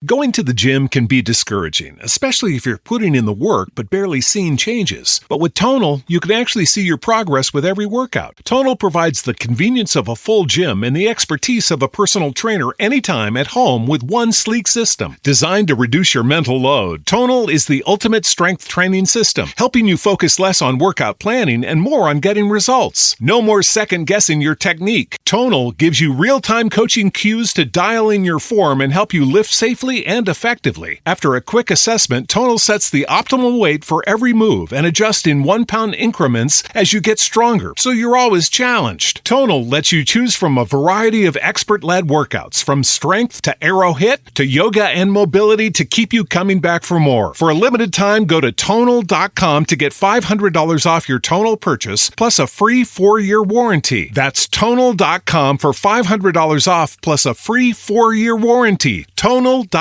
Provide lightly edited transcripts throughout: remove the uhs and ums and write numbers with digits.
Going to the gym can be discouraging, especially if you're putting in the work but barely seeing changes. But with Tonal, you can actually see your progress with every workout. Tonal provides the convenience of a full gym and the expertise of a personal trainer anytime at home with one sleek system. Designed to reduce your mental load, Tonal is the ultimate strength training system, helping you focus less on workout planning and more on getting results. No more second-guessing your technique. Tonal gives you real-time coaching cues to dial in your form and help you lift safely and effectively. After a quick assessment, Tonal sets the optimal weight for every move and adjusts in 1 pound increments as you get stronger, so you're always challenged. Tonal lets you choose from a variety of expert-led workouts, from strength to aero hit to yoga and mobility, to keep you coming back for more. For a limited time, go to Tonal.com to get $500 off your Tonal purchase, plus a free 4-year warranty. That's Tonal.com for $500 off, plus a free 4-year warranty. Tonal.com.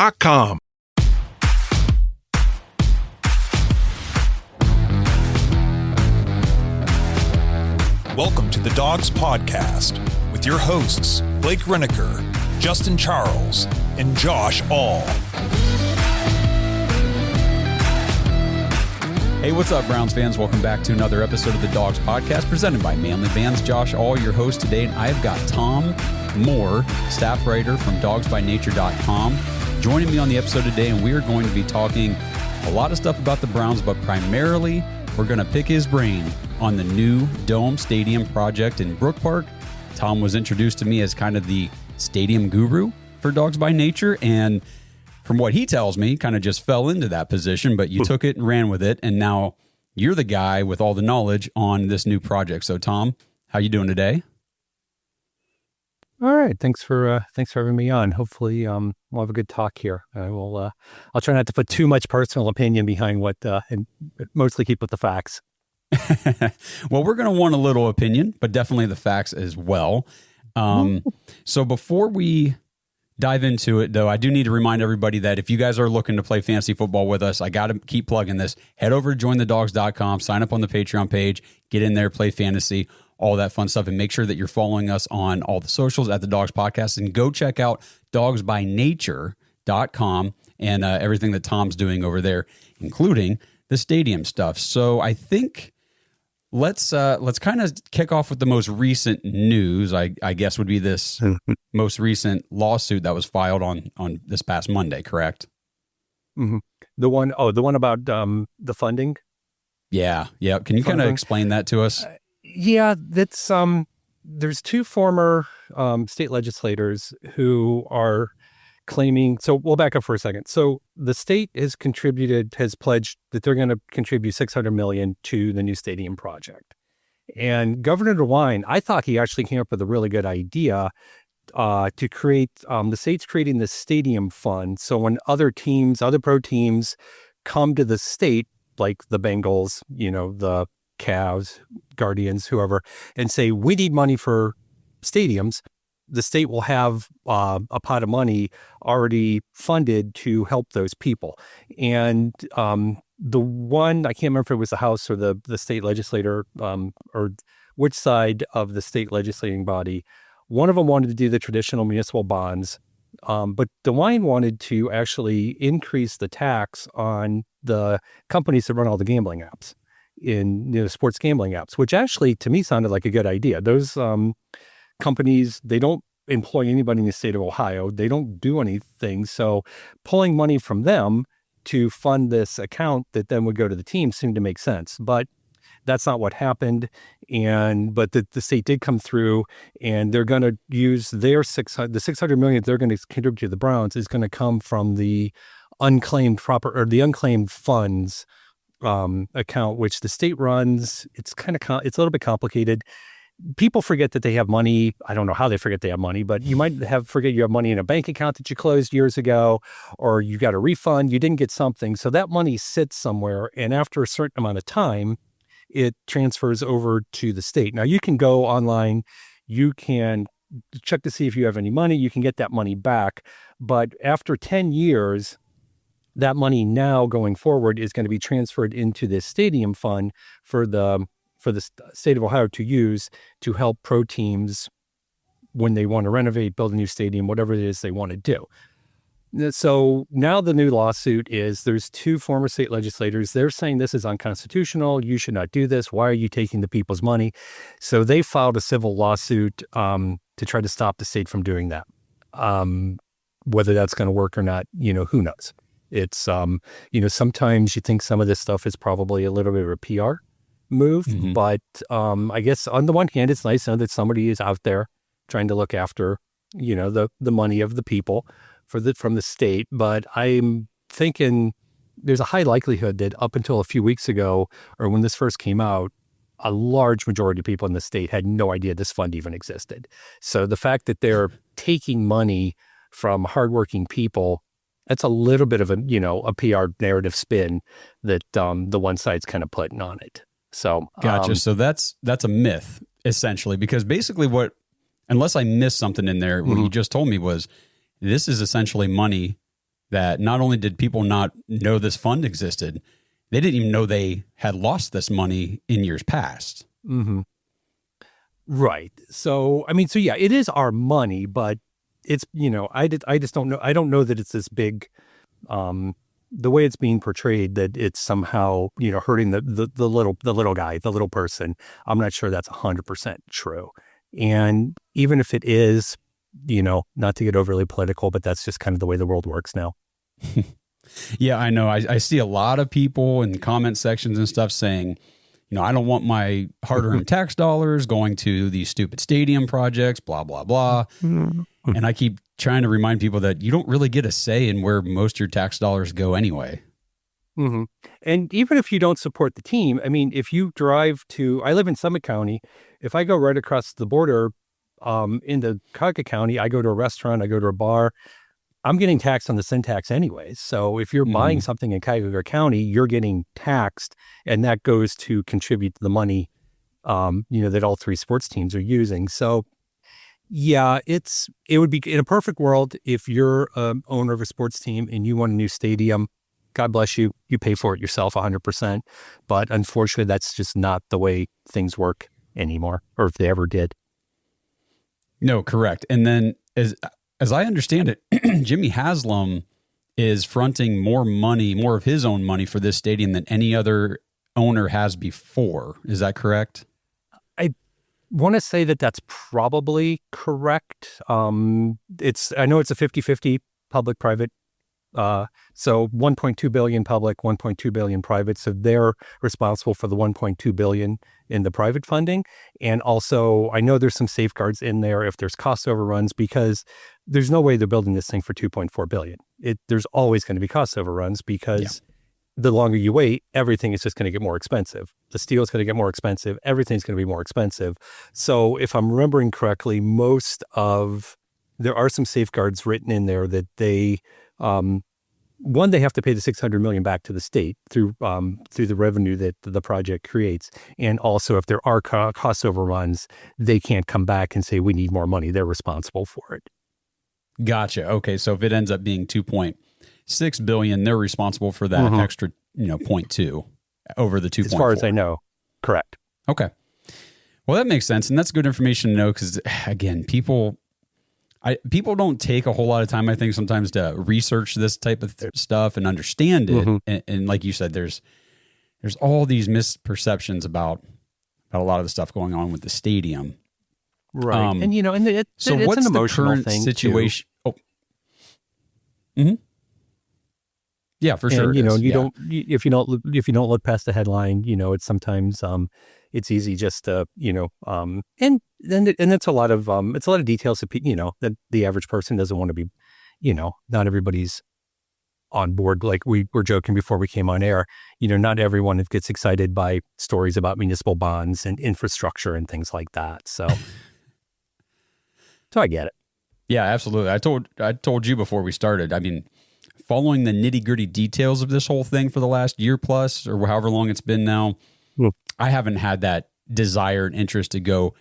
Welcome to the Dogs Podcast with your hosts, Blake Reneker, Justin Charles, and Josh All. Hey, what's up, Browns fans? Welcome back to another episode of the Dogs Podcast presented by Manly Bands. Josh All, your host today, and I've got Tom Moore, staff writer from dogsbynature.com, joining me on the episode today, and we are going to be talking a lot of stuff about the Browns, but primarily we're going to pick his brain on the new Dome Stadium project in Brook Park. Tom was introduced to me as kind of the stadium guru for Dogs by Nature, and from what he tells me, kind of just fell into that position, but you took it and ran with it, and now you're the guy with all the knowledge on this new project. So, Tom, how you doing today? All right. Thanks for having me on. Hopefully, we'll have a good talk here. I'll try not to put too much personal opinion behind what, and mostly keep with the facts. Well, we're going to want a little opinion, but definitely the facts as well. So before we dive into it, though, I do need to remind everybody that if you guys are looking to play fantasy football with us, I got to keep plugging this. Head over to jointhedogs.com, sign up on the Patreon page, get in there, play fantasy, all that fun stuff, and make sure that you're following us on all the socials at the Dogs Podcast, and go check out dogsbynature.com and everything that Tom's doing over there, including the stadium stuff. So I think let's kind of kick off with the most recent news. I guess would be this most recent lawsuit that was filed on this past Monday, correct? Mm-hmm. The one about the funding. Yeah. Can you kind of explain that to us? Yeah, that's there's two former state legislators who are claiming. So we'll back up for a second. So the state has pledged that they're going to contribute $600 million to the new stadium project. And Governor DeWine, I thought he actually came up with a really good idea to create. The state's creating the stadium fund. So when other pro teams come to the state, like the Bengals, the Cavs, Guardians, whoever, and say, we need money for stadiums, the state will have a pot of money already funded to help those people. And the one, I can't remember if it was the House or the state legislator, or which side of the state legislating body, one of them wanted to do the traditional municipal bonds, but DeWine wanted to actually increase the tax on the companies that run all the gambling apps in sports gambling apps, which actually to me sounded like a good idea. Those companies, they don't employ anybody in the state of Ohio. They don't do anything. So pulling money from them to fund this account that then would go to the team seemed to make sense. But that's not what happened. But the state did come through, and they're going to use their $600 million they're going to contribute to the Browns is going to come from the unclaimed funds account, which the state runs. It's it's a little bit complicated. People forget that they have money. I don't know how they forget they have money, but you might forget you have money in a bank account that you closed years ago, or you got a refund, you didn't get something. So that money sits somewhere, and after a certain amount of time, it transfers over to the state. Now you can go online, you can check to see if you have any money, you can get that money back. But after 10 years, that money now going forward is going to be transferred into this stadium fund for the state of Ohio to use to help pro teams when they want to renovate, build a new stadium, whatever it is they want to do. So now the new lawsuit is there's two former state legislators. They're saying this is unconstitutional. You should not do this. Why are you taking the people's money? So they filed a civil lawsuit to try to stop the state from doing that. Whether that's going to work or not, who knows? It's, sometimes you think some of this stuff is probably a little bit of a PR move, but I guess on the one hand, it's nice to know that somebody is out there trying to look after, the money of the people from the state. But I'm thinking there's a high likelihood that up until a few weeks ago, or when this first came out, a large majority of people in the state had no idea this fund even existed. So the fact that they're taking money from hardworking people, that's a little bit of a PR narrative spin that the one side's kind of putting on it. So gotcha. So that's a myth essentially, because basically unless I missed something in there, what you just told me was this is essentially money that not only did people not know this fund existed, they didn't even know they had lost this money in years past. Right. So, yeah, it is our money, but it's, I just don't know. I don't know that it's this big, the way it's being portrayed, that it's somehow, hurting the little guy, the little person. I'm not sure that's 100% true. And even if it is, not to get overly political, but that's just kind of the way the world works now. Yeah, I know. I see a lot of people in comment sections and stuff saying, I don't want my hard-earned tax dollars going to these stupid stadium projects, blah, blah, blah. And I keep trying to remind people that you don't really get a say in where most of your tax dollars go anyway. And even if you don't support the team, if you drive I live in Summit County. If I go right across the border into Cuyahoga County, I go to a restaurant, I go to a bar, I'm getting taxed on the sin tax anyways. So if you're buying something in Cuyahoga County, you're getting taxed, and that goes to contribute to the money, that all three sports teams are using. So yeah, it would be in a perfect world if you're an owner of a sports team and you want a new stadium. God bless you. You pay for it yourself 100%. But unfortunately, that's just not the way things work anymore, or if they ever did. No, correct. And then as I understand it, Jimmy Haslam is fronting more of his own money for this stadium than any other owner has before. Is that correct? I want to say that that's probably correct. I know it's a 50-50 public-private. So 1.2 billion public, 1.2 billion private. So they're responsible for the 1.2 billion in the private funding. And also, I know there's some safeguards in there if there's cost overruns, because there's no way they're building this thing for 2.4 billion. There's always going to be cost overruns, because the longer you wait, everything is just going to get more expensive. The steel is going to get more expensive. Everything's going to be more expensive. So if I'm remembering correctly, there are some safeguards written in there that they, one, they have to pay the $600 million back to the state through the revenue that the project creates. And also, if there are cost overruns, they can't come back and say, we need more money. They're responsible for it. Gotcha. Okay. So if it ends up being 2.6 billion, they're responsible for that extra, 0.2 over the 2.4. As far as I know. Correct. Okay. Well, that makes sense. And that's good information to know, because again, people don't take a whole lot of time, I think, sometimes to research this type of stuff and understand it. And like you said, there's all these misperceptions about a lot of the stuff going on with the stadium. Right. And it's what's an emotional the current thing situation? Too. Yeah, for sure. And, if you don't look past the headline, it's sometimes it's easy just to and it's a lot of details that that the average person doesn't want to be, not everybody's on board. Like we were joking before we came on air, not everyone gets excited by stories about municipal bonds and infrastructure and things like that. So I get it. Yeah, absolutely. I told you before we started, following the nitty-gritty details of this whole thing for the last year plus, or however long it's been now, I haven't had that desire and interest to go,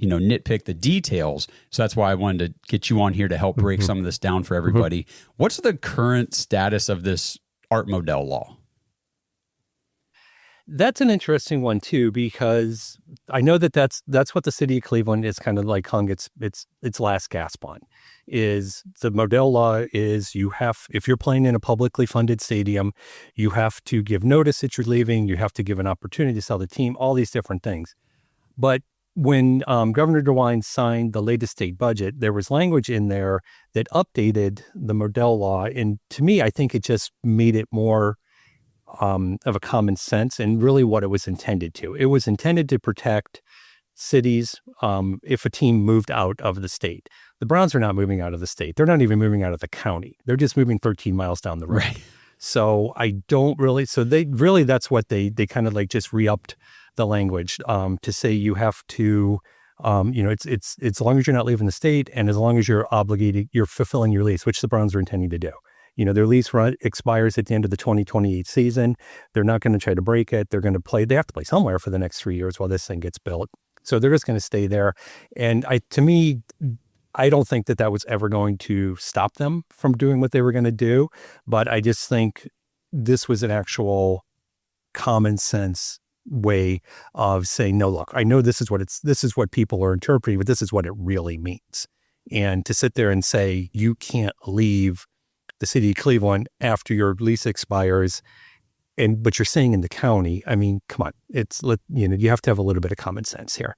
nitpick the details. So that's why I wanted to get you on here to help break some of this down for everybody. What's the current status of this art model law? That's an interesting one too, because I know that that's what the city of Cleveland is kind of like hung its last gasp on. Is the Modell law is if you're playing in a publicly funded stadium, you have to give notice that you're leaving, you have to give an opportunity to sell the team, all these different things. But when Governor DeWine signed the latest state budget, there was language in there that updated the Modell law, and to me, I think it just made it more of a common sense and really what it was intended to. It was intended to protect cities if a team moved out of the state. The Browns are not moving out of the state. They're not even moving out of the county. They're just moving 13 miles down the road. Right. So that's what they kind of like just re-upped the language to say you have to, it's as long as you're not leaving the state and as long as you're obligated, you're fulfilling your lease, which the Browns are intending to do. Their lease expires at the end of the 2028 season. They're not going to try to break it. They have to play somewhere for the next 3 years while this thing gets built. So they're just going to stay there. And to me, I don't think that was ever going to stop them from doing what they were going to do. But I just think this was an actual common sense way of saying, no, look, I know this is what people are interpreting, but this is what it really means. And to sit there and say, you can't leave the city of Cleveland after your lease expires, but you're staying in the county. I mean, come on, you have to have a little bit of common sense here.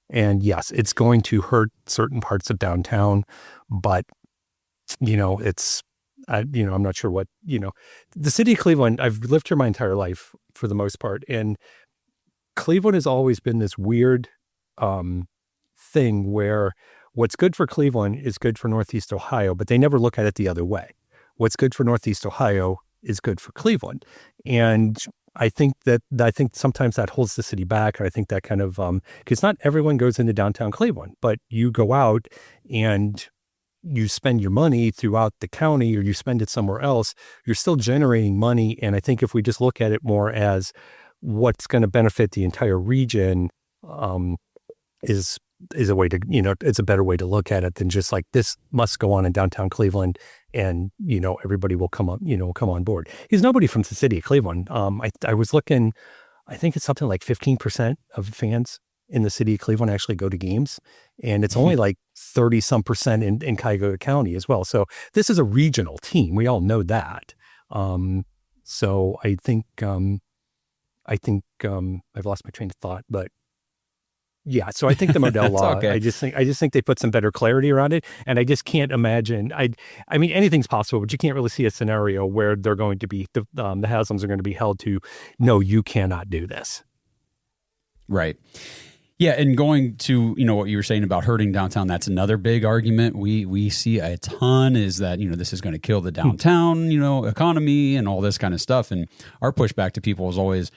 And yes, it's going to hurt certain parts of downtown, but I'm not sure what, the city of Cleveland, I've lived here my entire life for the most part. And Cleveland has always been this weird thing where what's good for Cleveland is good for Northeast Ohio, but they never look at it the other way. What's good for Northeast Ohio is good for Cleveland. And I think sometimes that holds the city back. And I think that kind of, because not everyone goes into downtown Cleveland, but you go out and you spend your money throughout the county or you spend it somewhere else, you're still generating money. And I think if we just look at it more as what's going to benefit the entire region, is a way to, it's a better way to look at it than just like this must go on in downtown Cleveland and, everybody will come on board. There's nobody from the city of Cleveland. I was looking, I think it's something like 15% of fans in the city of Cleveland actually go to games. And it's only like 30 some percent in Cuyahoga County as well. So this is a regional team. We all know that. So I think I've lost my train of thought, but yeah, so I think the Modell law, okay. I just think they put some better clarity around it. And I just can't imagine, I mean, anything's possible, but you can't really see a scenario where they're going to be, the Haslam's are going to be held to, no, you cannot do this. Right. Yeah. And going to, what you were saying about hurting downtown, that's another big argument we see a ton is that, this is going to kill the downtown, economy and all this kind of stuff. And our pushback to people is always,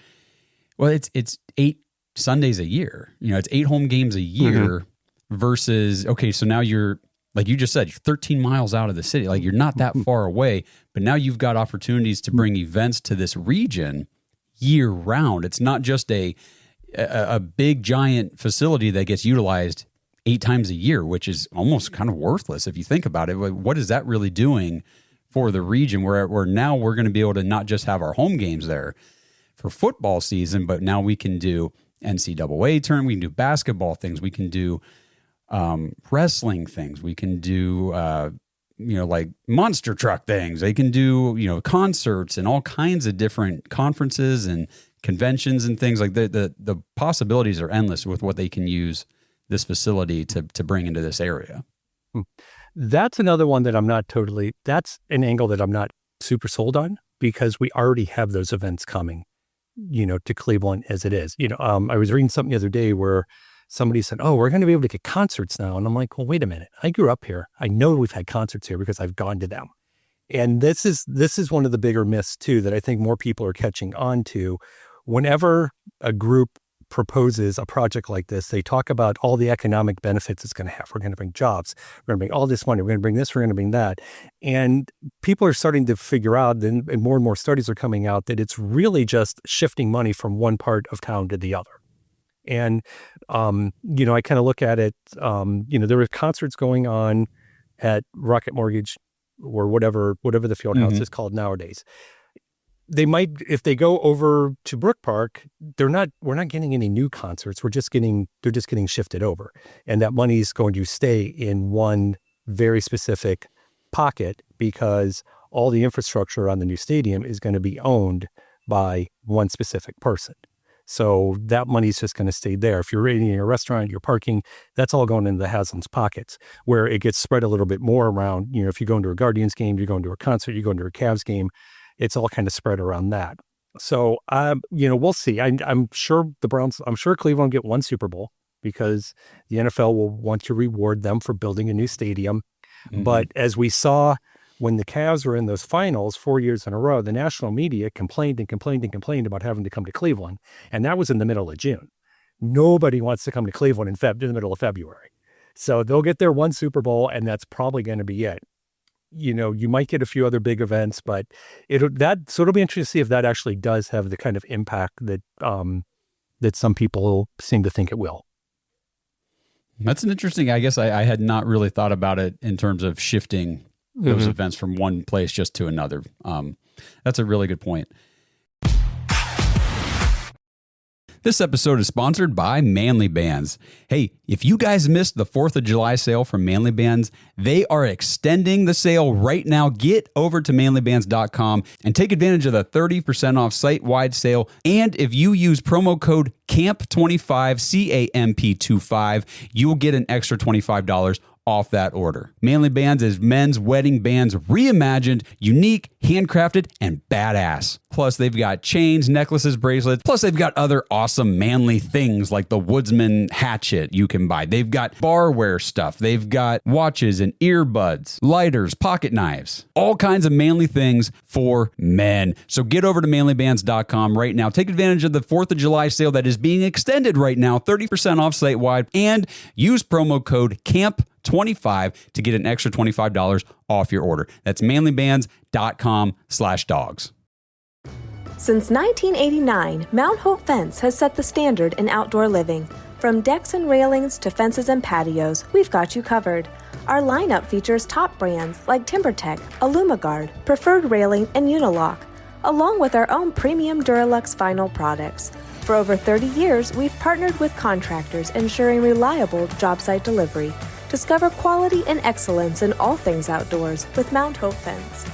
well, it's 8 Sundays a year, it's 8 home games a year versus, okay, so now you're, like you just said, you're 13 miles out of the city. Like you're not that far away, but now you've got opportunities to bring events to this region year round. It's not just a big giant facility that gets utilized 8 times a year, which is almost kind of worthless if you think about it. What is that really doing for the region where now we're going to be able to not just have our home games there for football season, but now we can do NCAA tournament, we can do basketball things, we can do wrestling things, we can do like monster truck things, they can do concerts and all kinds of different conferences and conventions and things like the possibilities are endless with what they can use this facility to bring into this area. That's another one that that's an angle that I'm not super sold on, because we already have those events coming to Cleveland as it is. I was reading something the other day where somebody said, oh, we're going to be able to get concerts now. And I'm like, well, wait a minute. I grew up here. I know we've had concerts here because I've gone to them. And this is one of the bigger myths too, that I think more people are catching on to. Whenever a group proposes a project like this, they talk about all the economic benefits it's going to have. We're going to bring jobs. We're going to bring all this money. We're going to bring this. We're going to bring that. And people are starting to figure out, and more studies are coming out, that it's really just shifting money from one part of town to the other. And, I kind of look at it, there were concerts going on at Rocket Mortgage or whatever the field house is called nowadays. they might, if they go over to Brook Park, we're not getting any new concerts. They're just getting shifted over. And that money is going to stay in one very specific pocket because all the infrastructure on the new stadium is going to be owned by one specific person. So that money's just going to stay there. If you're rating a restaurant, you're parking, that's all going into the Haslam's pockets, where it gets spread a little bit more around. If you're going to a Guardians game, you're going to a concert, you're going to a Cavs game, it's all kind of spread around that. So, we'll see. I'm sure Cleveland will get one Super Bowl because the NFL will want to reward them for building a new stadium. Mm-hmm. But as we saw when the Cavs were in those finals 4 years in a row, the national media complained about having to come to Cleveland. And that was in the middle of June. Nobody wants to come to Cleveland in the middle of February. So they'll get their one Super Bowl, and that's probably going to be it. You might get a few other big events, but it'll be interesting to see if that actually does have the kind of impact that that some people seem to think it will. That's an interesting, I guess I had not really thought about it in terms of shifting those events from one place just to another. That's a really good point. This episode is sponsored by Manly Bands. Hey, if you guys missed the 4th of July sale from Manly Bands, they are extending the sale right now. Get over to manlybands.com and take advantage of the 30% off site-wide sale. And if you use promo code CAMP25, CAMP25, you will get an extra $25 off that order. Manly Bands is men's wedding bands reimagined, unique, handcrafted, and badass. Plus, they've got chains, necklaces, bracelets. Plus, they've got other awesome manly things like the Woodsman hatchet you can buy. They've got barware stuff. They've got watches and earbuds, lighters, pocket knives, all kinds of manly things for men. So get over to manlybands.com right now. Take advantage of the 4th of July sale that is being extended right now, 30% off site-wide, and use promo code CAMP25 to get an extra $25 off your order. That's manlybands.com/dogs. Since 1989, Mount Hope Fence has set the standard in outdoor living. From decks and railings to fences and patios, we've got you covered. Our lineup features top brands like TimberTech, AlumaGuard, Preferred Railing, and Unilock, along with our own premium Duralux vinyl products. For over 30 years, we've partnered with contractors ensuring reliable job site delivery. Discover quality and excellence in all things outdoors with Mount Hope Fence.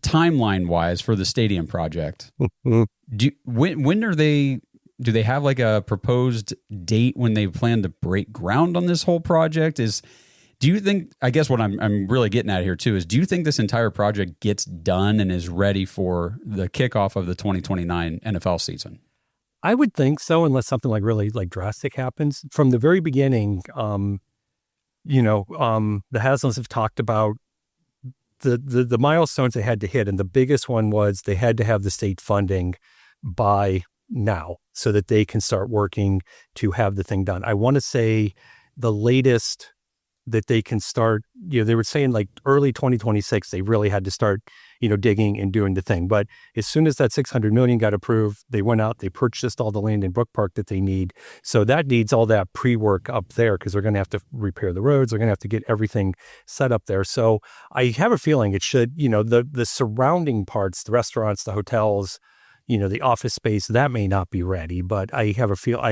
Timeline-wise for the stadium project, when do they have like a proposed date when they plan to break ground on this whole project? Do you think, I guess what I'm really getting at here too, is do you think this entire project gets done and is ready for the kickoff of the 2029 NFL season? I would think so, unless something really drastic happens. From the very beginning, the Haslams have talked about the milestones they had to hit, and the biggest one was they had to have the state funding by now so that they can start working to have the thing done. I want to say the latest that they can start, they were saying like early 2026, they really had to start, digging and doing the thing. But as soon as that $600 million got approved, they went out, they purchased all the land in Brook Park that they need. So that needs all that pre-work up there because they're going to have to repair the roads. They're going to have to get everything set up there. So I have a feeling it should, the surrounding parts, the restaurants, the hotels, the office space, that may not be ready, but I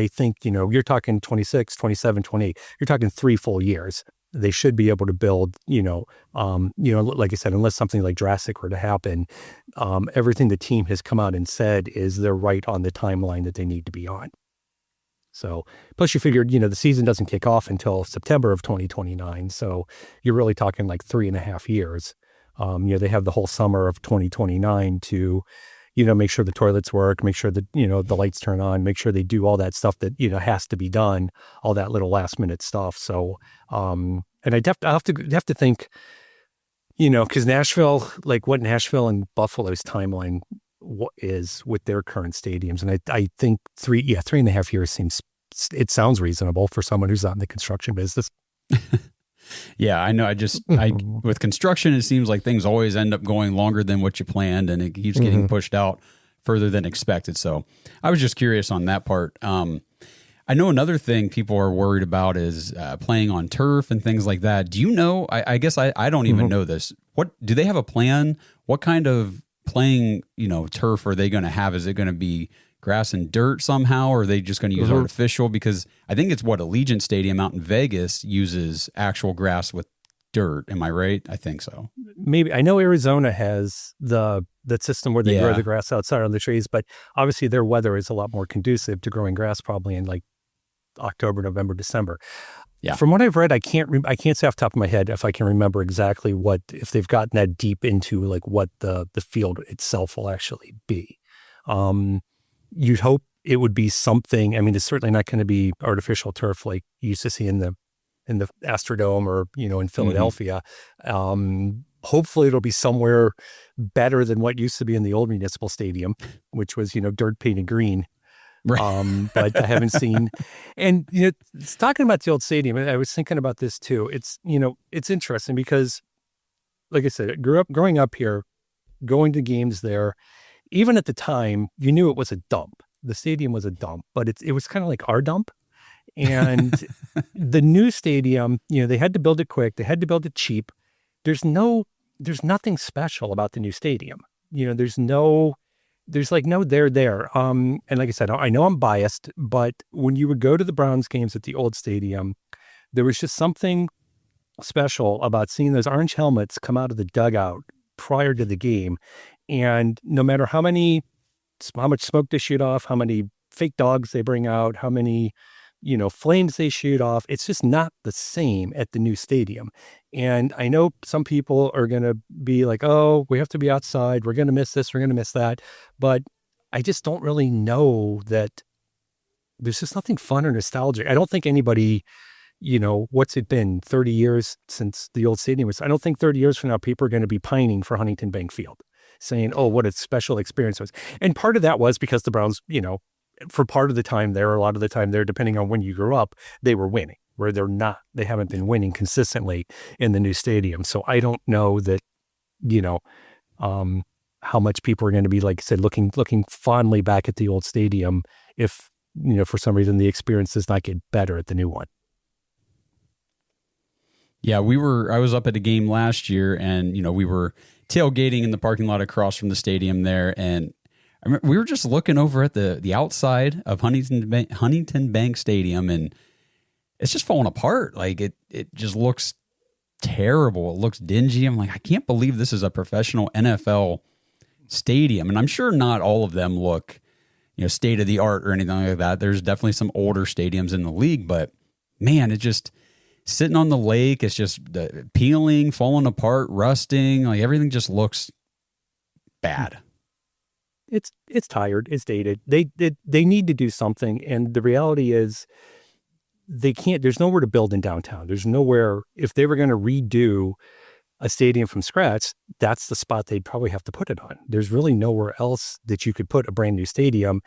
think, you're talking 26, 27, 28, you're talking 3 full years. They should be able to build, like I said, unless something like drastic were to happen, everything the team has come out and said is they're right on the timeline that they need to be on. So, plus you figured, the season doesn't kick off until September of 2029. So you're really talking like 3.5 years. They have the whole summer of 2029 to, make sure the toilets work, make sure that, the lights turn on, make sure they do all that stuff that, has to be done, all that little last minute stuff. So, and I have to think, because Nashville, like what Nashville and Buffalo's timeline is with their current stadiums. And I think 3.5 years sounds reasonable for someone who's not in the construction business. Yeah, I know. With construction, it seems like things always end up going longer than what you planned, and it keeps getting pushed out further than expected. So I was just curious on that part. I know another thing people are worried about is playing on turf and things like that. Do you know, I guess I don't even know this. What do they have a plan? What kind of playing, turf are they going to have? Is it going to be grass and dirt somehow, or are they just going to use artificial? Because I think it's what Allegiant Stadium out in Vegas uses actual grass with dirt. Am I right? I think so. Maybe. I know Arizona has the system where they grow the grass outside on the trees, but obviously their weather is a lot more conducive to growing grass probably in like October, November, December. Yeah. From what I've read, I can't say off the top of my head if I can remember exactly if they've gotten that deep into like what the field itself will actually be. You'd hope it would be something. I mean, it's certainly not going to be artificial turf like you used to see in the Astrodome or, in Philadelphia. Hopefully it'll be somewhere better than what used to be in the old municipal stadium, which was, dirt painted green. Right. But I haven't seen, and, it's talking about the old stadium. I was thinking about this too. It's, it's interesting because like I said, growing up here, going to games there, even at the time, you knew it was a dump. The stadium was a dump, but it was kind of like our dump. And the new stadium, they had to build it quick. They had to build it cheap. There's nothing special about the new stadium. There's like no there. And like I said, I know I'm biased, but when you would go to the Browns games at the old stadium, there was just something special about seeing those orange helmets come out of the dugout prior to the game. And no matter how much smoke they shoot off, how many fake dogs they bring out, how many, flames they shoot off, it's just not the same at the new stadium. And I know some people are going to be like, oh, we have to be outside. We're going to miss this. We're going to miss that. But I just don't really know that there's just nothing fun or nostalgic. I don't think anybody, what's it been 30 years since the old stadium was, I don't think 30 years from now, people are going to be pining for Huntington Bank Field saying, oh, what a special experience it was. And part of that was because the Browns, for part of the time there, a lot of the time there, depending on when you grew up, they were winning, where they haven't been winning consistently in the new stadium. So I don't know that, how much people are going to be, like I said, looking fondly back at the old stadium if, for some reason the experience does not get better at the new one. Yeah, I was up at a game last year and, we were tailgating in the parking lot across from the stadium there. And I remember we were just looking over at the outside of Huntington Bank Stadium, and it's just falling apart. Like it just looks terrible. It looks dingy. I'm like, I can't believe this is a professional NFL stadium. And I'm sure not all of them look, state of the art or anything like that. There's definitely some older stadiums in the league, but man, it just sitting on the lake. It's just peeling, falling apart, rusting. Like everything just looks bad. It's tired. It's dated. They need to do something. And the reality is they can't, there's nowhere to build in downtown. There's nowhere, if they were going to redo a stadium from scratch, that's the spot they'd probably have to put it on. There's really nowhere else that you could put a brand new stadium.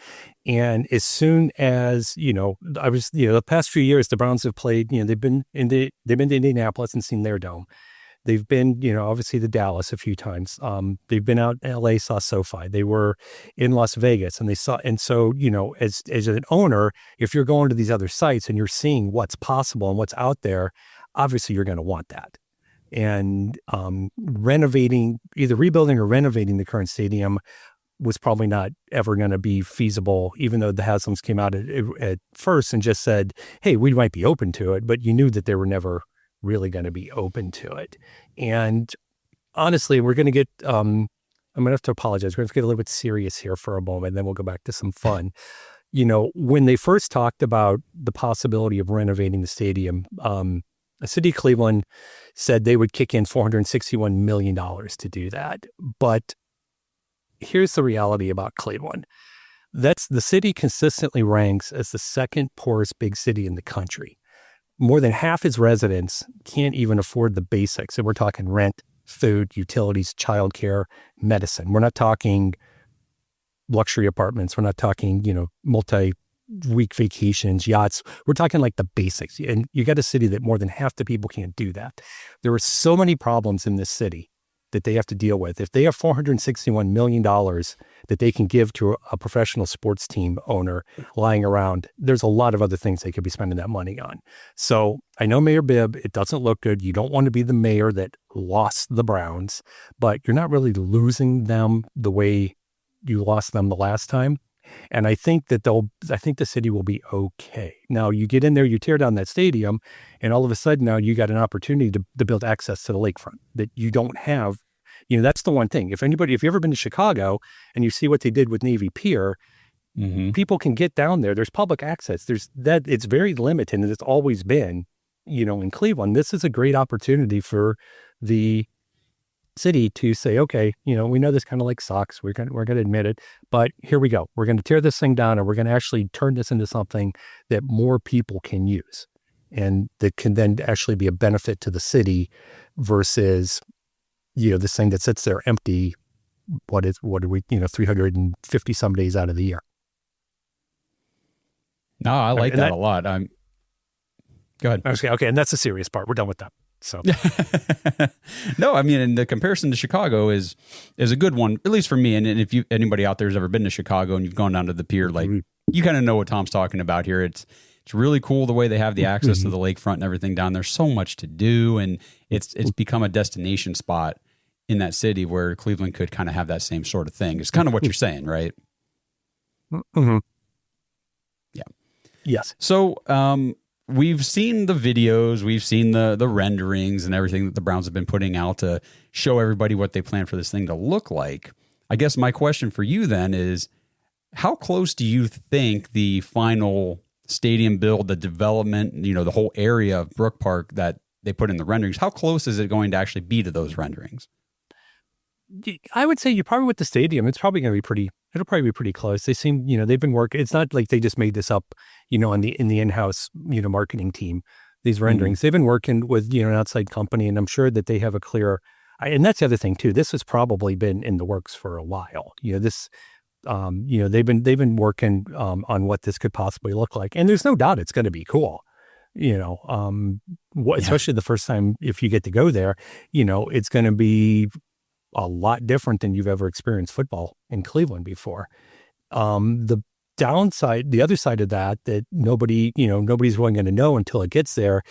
And as soon as, the past few years, the Browns have played, they've been to Indianapolis and seen their dome. They've been, obviously to Dallas a few times. They've been out in LA, saw SoFi. They were in Las Vegas and so, as an owner, if you're going to these other sites and you're seeing what's possible and what's out there, obviously you're going to want that. And either rebuilding or renovating the current stadium was probably not ever going to be feasible, even though the Haslams came out at first and just said, hey, we might be open to it, but you knew that they were never really going to be open to it. And honestly, we're going to get, I'm going to have to apologize. We're going to get a little bit serious here for a moment, then we'll go back to some fun. When they first talked about the possibility of renovating the stadium, the city of Cleveland said they would kick in $461 million to do that. But here's the reality about Cleveland. The city consistently ranks as the second poorest big city in the country. More than half its residents can't even afford the basics. And we're talking rent, food, utilities, childcare, medicine. We're not talking luxury apartments. We're not talking, multi-week vacations, yachts. We're talking like the basics. And you got a city that more than half the people can't do that. There are so many problems in this city that they have to deal with. If they have $461 million that they can give to a professional sports team owner lying around, there's a lot of other things they could be spending that money on. So I know Mayor Bibb, it doesn't look good. You don't want to be the mayor that lost the Browns, but you're not really losing them the way you lost them the last time. And I think that I think the city will be okay. Now you get in there, you tear down that stadium, and all of a sudden now you got an opportunity to build access to the lakefront that you don't have. That's the one thing. If you've ever been to Chicago and you see what they did with Navy Pier, people can get down there. There's public access. It's very limited, and it's always been, in Cleveland. This is a great opportunity for the city to say, okay, we know this kind of like sucks. We're going to admit it, but here we go. We're going to tear this thing down, and we're going to actually turn this into something that more people can use, and that can then actually be a benefit to the city versus, this thing that sits there empty. What are we, 350 some days out of the year. No, I like that a lot. Go ahead. Okay. And that's the serious part. We're done with that. So no, I mean, and the comparison to Chicago is a good one, at least for me. And if anybody out there has ever been to Chicago and you've gone down to the pier, like you kind of know what Tom's talking about here. It's really cool the way they have the access to the lakefront and everything down there. So much to do, and it's become a destination spot in that city where Cleveland could kind of have that same sort of thing. It's kind of what you're saying, right? Mm-hmm. Yeah. Yes. So, we've seen the videos, we've seen the renderings and everything that the Browns have been putting out to show everybody what they plan for this thing to look like. I guess my question for you then is, how close do you think the final stadium build, the development, the whole area of Brook Park that they put in the renderings, how close is it going to actually be to those renderings? I would say you probably with the stadium, it'll probably be pretty close. They seem, they've been working. It's not like they just made this up, in the in-house, marketing team, these renderings. They've been working with, an outside company, and I'm sure that they have a clear, and that's the other thing too. This has probably been in the works for a while. They've been working on what this could possibly look like. And there's no doubt it's going to be cool. Especially the first time, if you get to go there, it's going to be a lot different than you've ever experienced football in Cleveland before. The downside, the other side of that nobody's really going to know until it gets there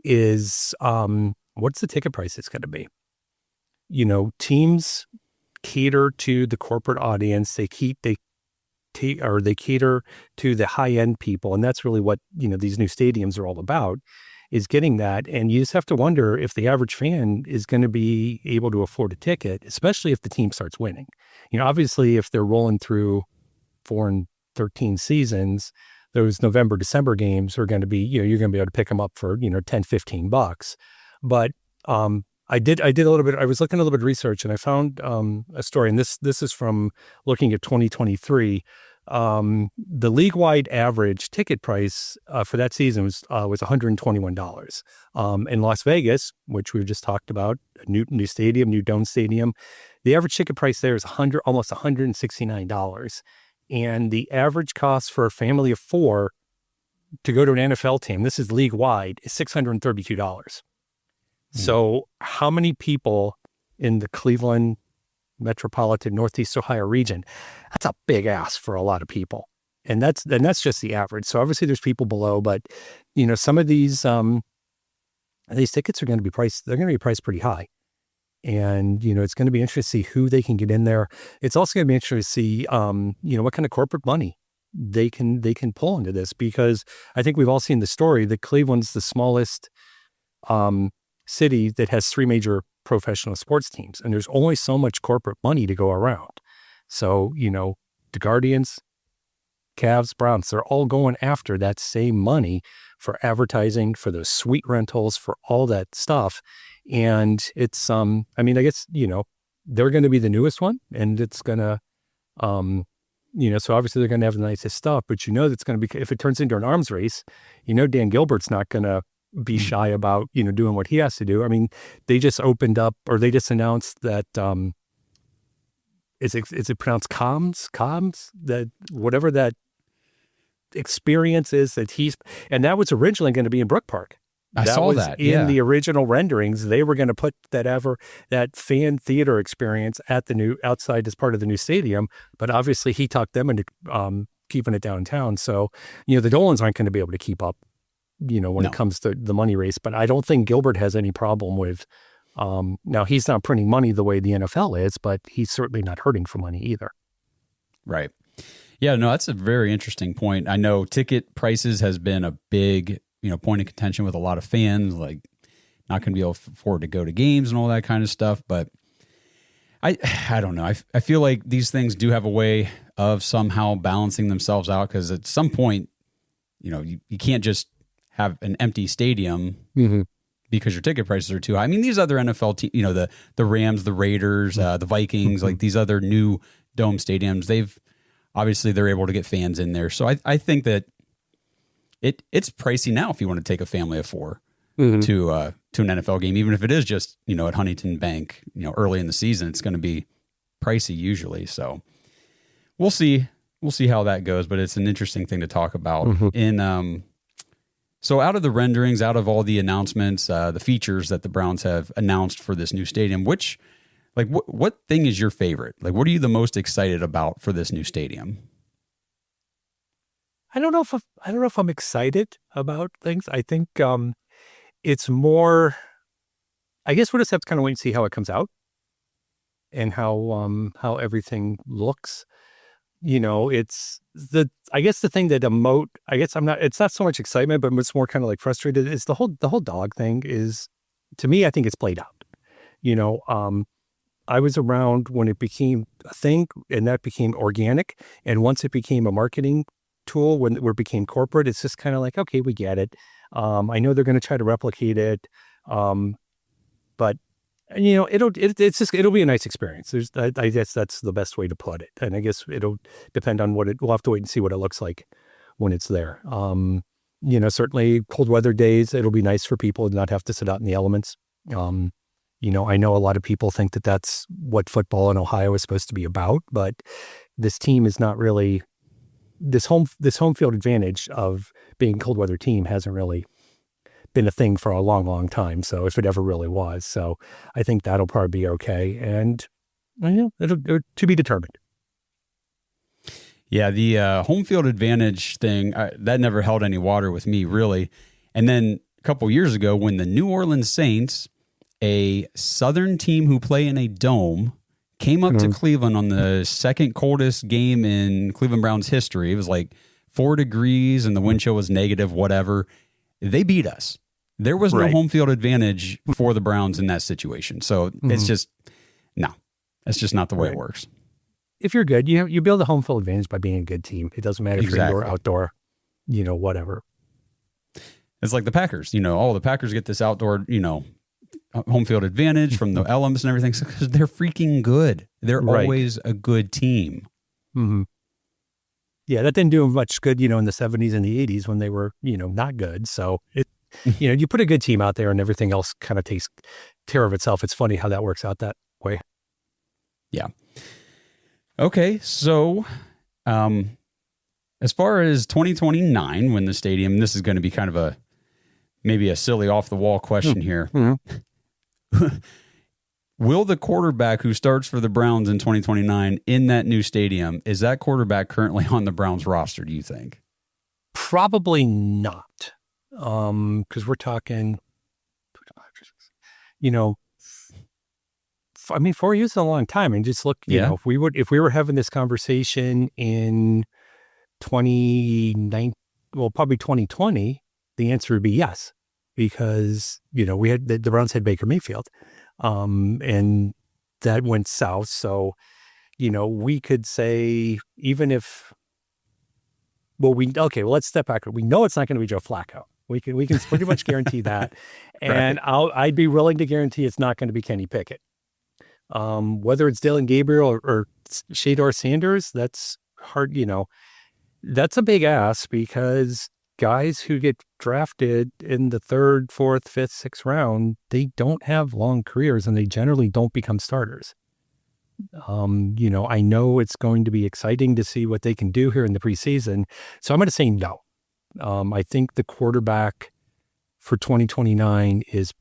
is, what's the ticket price it's going to be? Teams cater to the corporate audience. They cater to the high end people. And that's really what, these new stadiums are all about, is getting that. And you just have to wonder if the average fan is going to be able to afford a ticket, especially if the team starts winning. Obviously if they're rolling through 4 and 13 seasons, those November, December games are going to be, you're going to be able to pick them up for, $10, $15. But, I was looking a little bit of research, and I found a story, and this is from looking at 2023. The league-wide average ticket price for that season was $121. In Las Vegas, which we've just talked about, a new stadium, new dome stadium, the average ticket price there is almost $169. And the average cost for a family of 4 to go to an NFL team, this is league-wide, is $632. So how many people in the Cleveland metropolitan Northeast Ohio region? That's a big ask for a lot of people. And that's just the average. So obviously there's people below, but some of these tickets are going to be priced, they're going to be priced pretty high. And, it's going to be interesting to see who they can get in there. It's also going to be interesting to see, what kind of corporate money they can pull into this, because I think we've all seen the story that Cleveland's the smallest, city that has 3 major professional sports teams, and there's only so much corporate money to go around. So, the Guardians, Cavs, Browns, they're all going after that same money for advertising, for those suite rentals, for all that stuff. And it's, I guess, they're going to be the newest one, and it's going to, so obviously they're going to have the nicest stuff, but that's going to be, if it turns into an arms race, Dan Gilbert's not going to be shy about, doing what he has to do. I mean, they just opened up, or they just announced that, is it pronounced comms, that whatever that experience is that and that was originally going to be in Brook Park. I saw was that in the original renderings. They were going to put that fan theater experience at the new outside as part of the new stadium, but obviously he talked them into keeping it downtown. So, the Dolans aren't going to be able to keep up, when it comes to the money race. But I don't think Gilbert has any problem with. Now he's not printing money the way the NFL is, but he's certainly not hurting for money either. Right. Yeah, no, that's a very interesting point. I know ticket prices has been a big, point of contention with a lot of fans, like not going to be able to afford to go to games and all that kind of stuff. But I don't know. I feel like these things do have a way of somehow balancing themselves out, because at some point, you can't just have an empty stadium because your ticket prices are too high. I mean, these other NFL teams, the Rams, the Raiders, the Vikings, like these other new dome stadiums, they're able to get fans in there. So I think that it's pricey now if you want to take a family of four to an NFL game, even if it is just, at Huntington Bank, early in the season, it's going to be pricey usually. So we'll see how that goes, but it's an interesting thing to talk about. So out of the renderings, out of all the announcements, the features that the Browns have announced for this new stadium, what thing is your favorite? Like, what are you the most excited about for this new stadium? I don't know if I'm excited about things. I think it's more. I guess we'll just have to kind of wait and see how it comes out, and how everything looks. It's I guess the thing that it's not so much excitement, but it's more kind of like frustrated. Is the whole dog thing is, to me, I think it's played out. I was around when it became a thing, and that became organic. And once it became a marketing tool, when it became corporate, it's just kind of like, okay, we get it. I know they're going to try to replicate it, but it'll be a nice experience. I guess that's the best way to put it. And I guess it'll depend on we'll have to wait and see what it looks like when it's there. Certainly cold weather days, it'll be nice for people to not have to sit out in the elements. I know a lot of people think that that's what football in Ohio is supposed to be about, but this team is not really this home field advantage of being a cold weather team hasn't really been a thing for a long, long time. So if it ever really was, so I think that'll probably be okay. And it'll to be determined. Yeah. The home field advantage thing, that never held any water with me really. And then a couple years ago when the New Orleans Saints, a Southern team who play in a dome, came up to Cleveland on the second coldest game in Cleveland Browns history. It was like 4 degrees and the wind chill was negative, whatever. They beat us. There was no home field advantage for the Browns in that situation. So it's just, that's just not the way it works. If you're good, you build a home field advantage by being a good team. It doesn't matter if you're indoor, outdoor, whatever. It's like the Packers, the Packers get this outdoor, home field advantage from the elements and everything because they're freaking good. They're always a good team. Mm-hmm. Yeah, that didn't do them much good, in the 70s and the 80s when they were, not good. So you put a good team out there and everything else kind of takes care of itself. It's funny how that works out that way. Yeah. Okay, so as far as 2029, when the stadium, this is going to be kind of maybe a silly off the wall question here. Will the quarterback who starts for the Browns in 2029 in that new stadium, is that quarterback currently on the Browns roster, do you think? Probably not. Because we're talking, 4 years is a long time. And just look, if we were having this conversation in 2020, the answer would be yes. Because, we had the Browns had Baker Mayfield. And that went south. So, we could say, even if, let's step back. We know it's not going to be Joe Flacco. We can pretty much guarantee that. And I'd be willing to guarantee it's not going to be Kenny Pickett. Whether it's Dylan Gabriel or Shador Sanders, that's hard, that's a big ask because guys who get drafted in the 3rd, 4th, 5th, 6th round, they don't have long careers and they generally don't become starters. I know it's going to be exciting to see what they can do here in the preseason. So I'm going to say no. I think the quarterback for 2029 is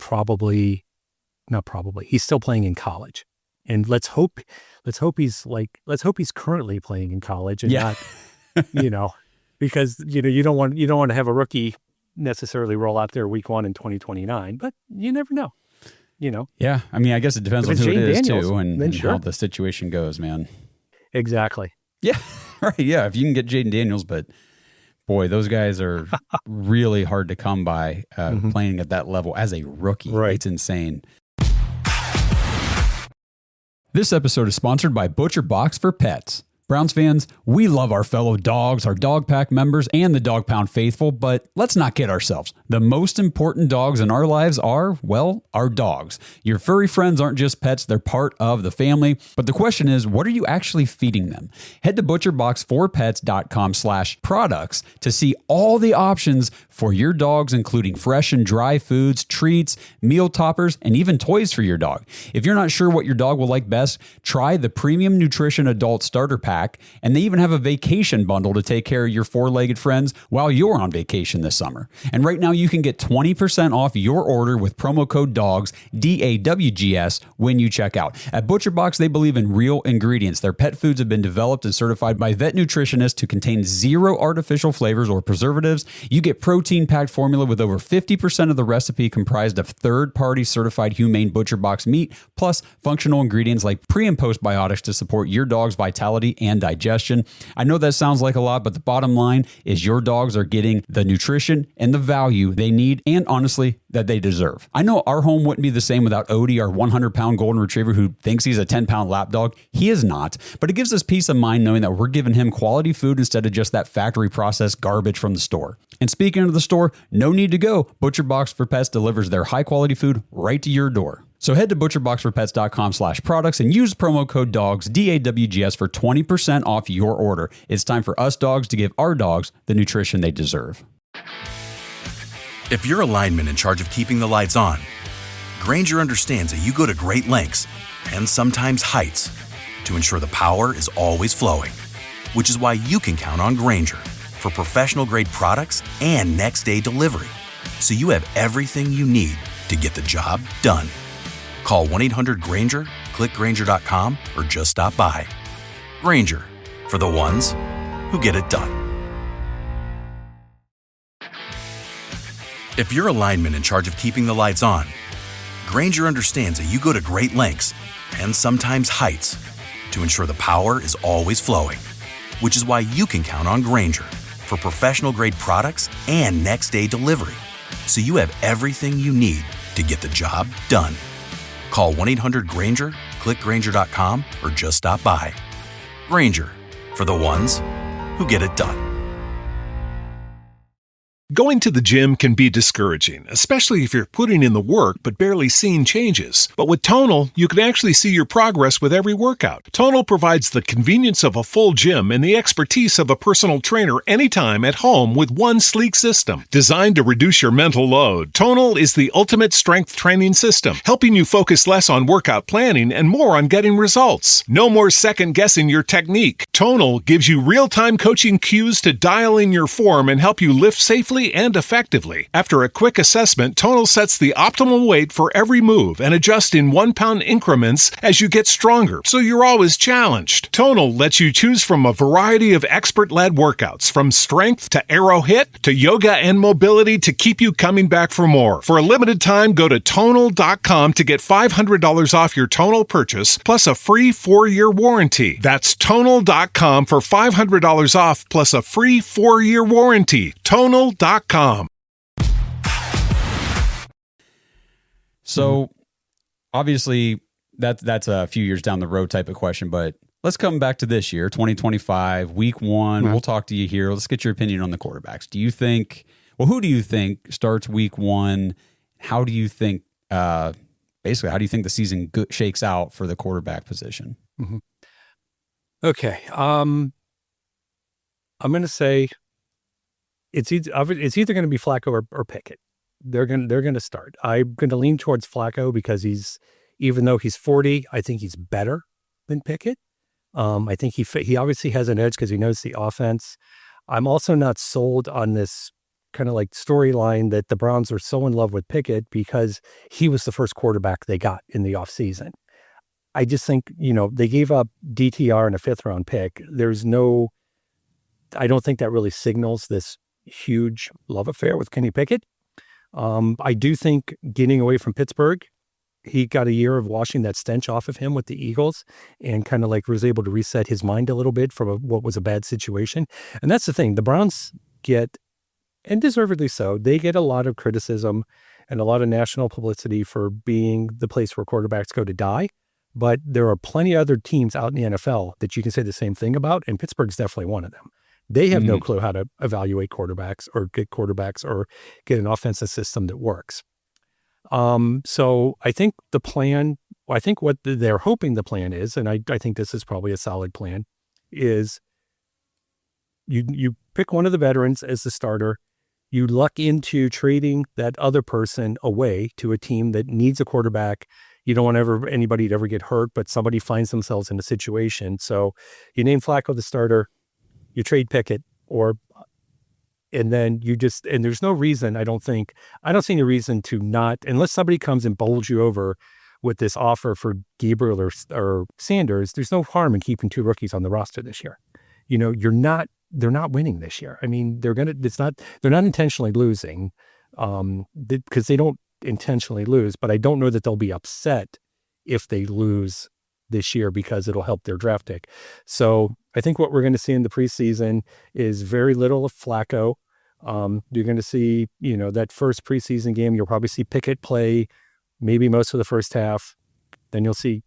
he's still playing in college. And let's hope he's currently playing in college and not, because, you don't want to have a rookie necessarily roll out there week 1 in 2029, but you never know, Yeah. I mean, I guess it depends on who Jane it is Daniels, too and sure. how the situation goes, man. Exactly. Yeah. Right. Yeah. If you can get Jaden Daniels, but boy, those guys are really hard to come by playing at that level as a rookie. Right. It's insane. This episode is sponsored by Butcher Box for Pets. Browns fans, we love our fellow dogs, our Dog Pack members, and the Dog Pound faithful, but let's not kid ourselves. The most important dogs in our lives are, well, our dogs. Your furry friends aren't just pets, they're part of the family. But the question is, what are you actually feeding them? Head to butcherbox4pets.com/products to see all the options for your dogs, including fresh and dry foods, treats, meal toppers, and even toys for your dog. If you're not sure what your dog will like best, try the Premium Nutrition Adult Starter Pack. And they even have a vacation bundle to take care of your four-legged friends while you're on vacation this summer. And right now you can get 20% off your order with promo code DAWGS, DAWGS, when you check out. At ButcherBox, they believe in real ingredients. Their pet foods have been developed and certified by vet nutritionists to contain 0 artificial flavors or preservatives. You get protein-packed formula with over 50% of the recipe comprised of third-party certified humane ButcherBox meat, plus functional ingredients like pre- and postbiotics to support your dog's vitality and digestion. I know that sounds like a lot, but the bottom line is your dogs are getting the nutrition and the value they need and honestly that they deserve. I know our home wouldn't be the same without Odie, our 100-pound golden retriever who thinks he's a 10-pound lap dog. He is not, but it gives us peace of mind knowing that we're giving him quality food instead of just that factory processed garbage from the store. And speaking of the store, no need to go. ButcherBox for Pets delivers their high-quality food right to your door. So head to butcherboxforpets.com/products and use promo code DAWGS, DAWGS, for 20% off your order. It's time for us dogs to give our dogs the nutrition they deserve. If you're a lineman in charge of keeping the lights on, Grainger understands that you go to great lengths and sometimes heights to ensure the power is always flowing, which is why you can count on Grainger for professional-grade products and next-day delivery, so you have everything you need to get the job done. Call 1-800-GRAINGER, click Grainger.com, or just stop by. Grainger, for the ones who get it done. If you're a lineman in charge of keeping the lights on, Grainger understands that you go to great lengths and sometimes heights to ensure the power is always flowing, which is why you can count on Grainger for professional-grade products and next-day delivery, so you have everything you need to get the job done. Call 1-800-GRAINGER, click Grainger.com, or just stop by. Grainger, for the ones who get it done. Going to the gym can be discouraging, especially if you're putting in the work but barely seeing changes. But with Tonal, you can actually see your progress with every workout. Tonal provides the convenience of a full gym and the expertise of a personal trainer anytime at home with one sleek system. Designed to reduce your mental load, Tonal is the ultimate strength training system, helping you focus less on workout planning and more on getting results. No more second-guessing your technique. Tonal gives you real-time coaching cues to dial in your form and help you lift safely and effectively. After a quick assessment, Tonal sets the optimal weight for every move and adjusts in 1-pound increments as you get stronger, so you're always challenged. Tonal lets you choose from a variety of expert-led workouts, from strength to aero hit to yoga and mobility, to keep you coming back for more. For a limited time, go to Tonal.com to get $500 off your Tonal purchase, plus a free 4-year warranty. That's Tonal.com for $500 off, plus a free 4-year warranty. Tonal.com. So obviously that's a few years down the road type of question, but let's come back to this year, 2025, week 1. We'll talk to you here. Let's get your opinion on the quarterbacks. Who do you think starts week 1? How do you think, basically, how do you think the season shakes out for the quarterback position? Mm-hmm. Okay. I'm going to say it's either going to be Flacco or Pickett. They're going to start. I'm going to lean towards Flacco because even though he's 40, I think he's better than Pickett. I think he obviously has an edge because he knows the offense. I'm also not sold on this kind of like storyline that the Browns are so in love with Pickett because he was the first quarterback they got in the offseason. I just think, they gave up DTR and a 5th round pick. I don't think that really signals this huge love affair with Kenny Pickett. I do think getting away from Pittsburgh, he got a year of washing that stench off of him with the Eagles and kind of like was able to reset his mind a little bit from what was a bad situation. And that's the thing. The Browns get, and deservedly so, they get a lot of criticism and a lot of national publicity for being the place where quarterbacks go to die. But there are plenty of other teams out in the NFL that you can say the same thing about, and Pittsburgh's definitely one of them. They have no clue how to evaluate quarterbacks or get an offensive system that works. So I think what they're hoping the plan is, and I think this is probably a solid plan, is you pick one of the veterans as the starter, you luck into trading that other person away to a team that needs a quarterback. You don't want anybody to ever get hurt, but somebody finds themselves in a situation. So you name Flacco the starter, you trade Pickett, and then and there's no reason, I don't see any reason to not, unless somebody comes and bowls you over with this offer for Gabriel or Sanders, there's no harm in keeping 2 rookies on the roster this year. They're not winning this year. I mean, they're not intentionally losing, because they don't intentionally lose, but I don't know that they'll be upset if they lose this year because it'll help their draft pick. So I think what we're going to see in the preseason is very little of Flacco. You're going to see, that first preseason game, you'll probably see Pickett play maybe most of the first half. Then you'll see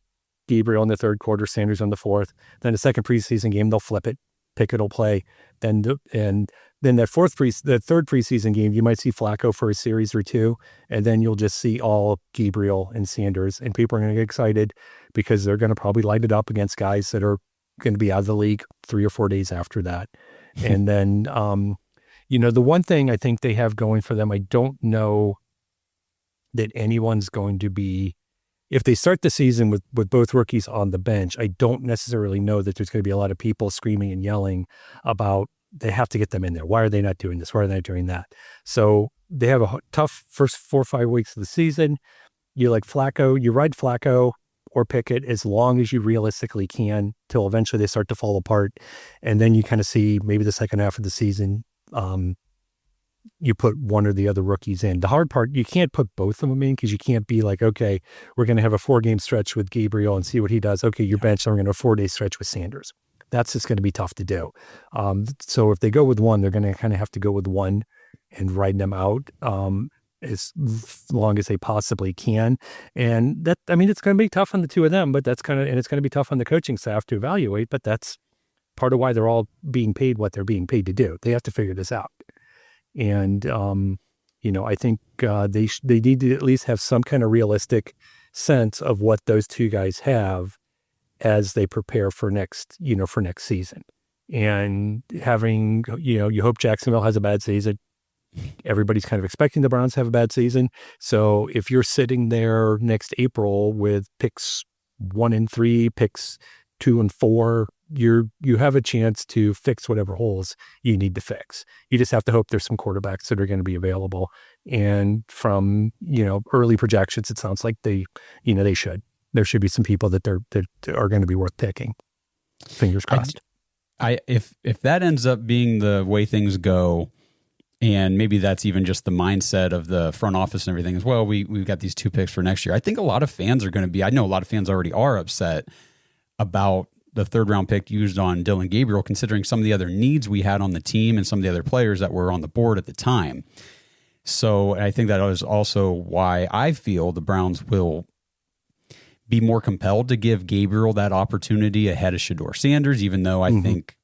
Gabriel in the third quarter, Sanders in the fourth. Then the second preseason game, they'll flip it. Pickett will play. Then that third preseason game, you might see Flacco for a series or 2, and then you'll just see all Gabriel and Sanders, and people are going to get excited because they're going to probably light it up against guys that are going to be out of the league 3 or 4 days after that. And then, the one thing I think they have going for them, I don't know that anyone's going to be, if they start the season with both rookies on the bench, I don't necessarily know that there's going to be a lot of people screaming and yelling about they have to get them in there. Why are they not doing this? Why are they not doing that? So they have a tough first 4 or 5 weeks of the season. You ride Flacco or Pickett as long as you realistically can till eventually they start to fall apart. And then you kind of see maybe the second half of the season, you put one or the other rookies in. The hard part, you can't put both of them in because you can't be like, okay, we're going to have a 4-game stretch with Gabriel and see what he does. Okay, you're benched, so we're going to have a 4-day stretch with Sanders. That's just going to be tough to do. So if they go with one, they're going to kind of have to go with one and ride them out as long as they possibly can. And it's going to be tough on the 2 of them, but and it's going to be tough on the coaching staff to evaluate, but that's part of why they're all being paid what they're being paid to do. They have to figure this out. And, I think they need to at least have some kind of realistic sense of what those 2 guys have as they prepare for next season. And having, you hope Jacksonville has a bad season. Everybody's kind of expecting the Browns to have a bad season. So if you're sitting there next April with picks 1 and 3, picks 2 and 4, you have a chance to fix whatever holes you need to fix. You just have to hope there's some quarterbacks that are going to be available. And from, early projections, it sounds like there should be some people that are going to be worth picking. Fingers crossed. If that ends up being the way things go, and maybe that's even just the mindset of the front office and everything as well, we've got these 2 picks for next year. I think a lot of fans are going to be, I know a lot of fans already are upset about the 3rd round pick used on Dillon Gabriel, considering some of the other needs we had on the team and some of the other players that were on the board at the time. So I think that is also why I feel the Browns will be more compelled to give Gabriel that opportunity ahead of Shedeur Sanders, even though I think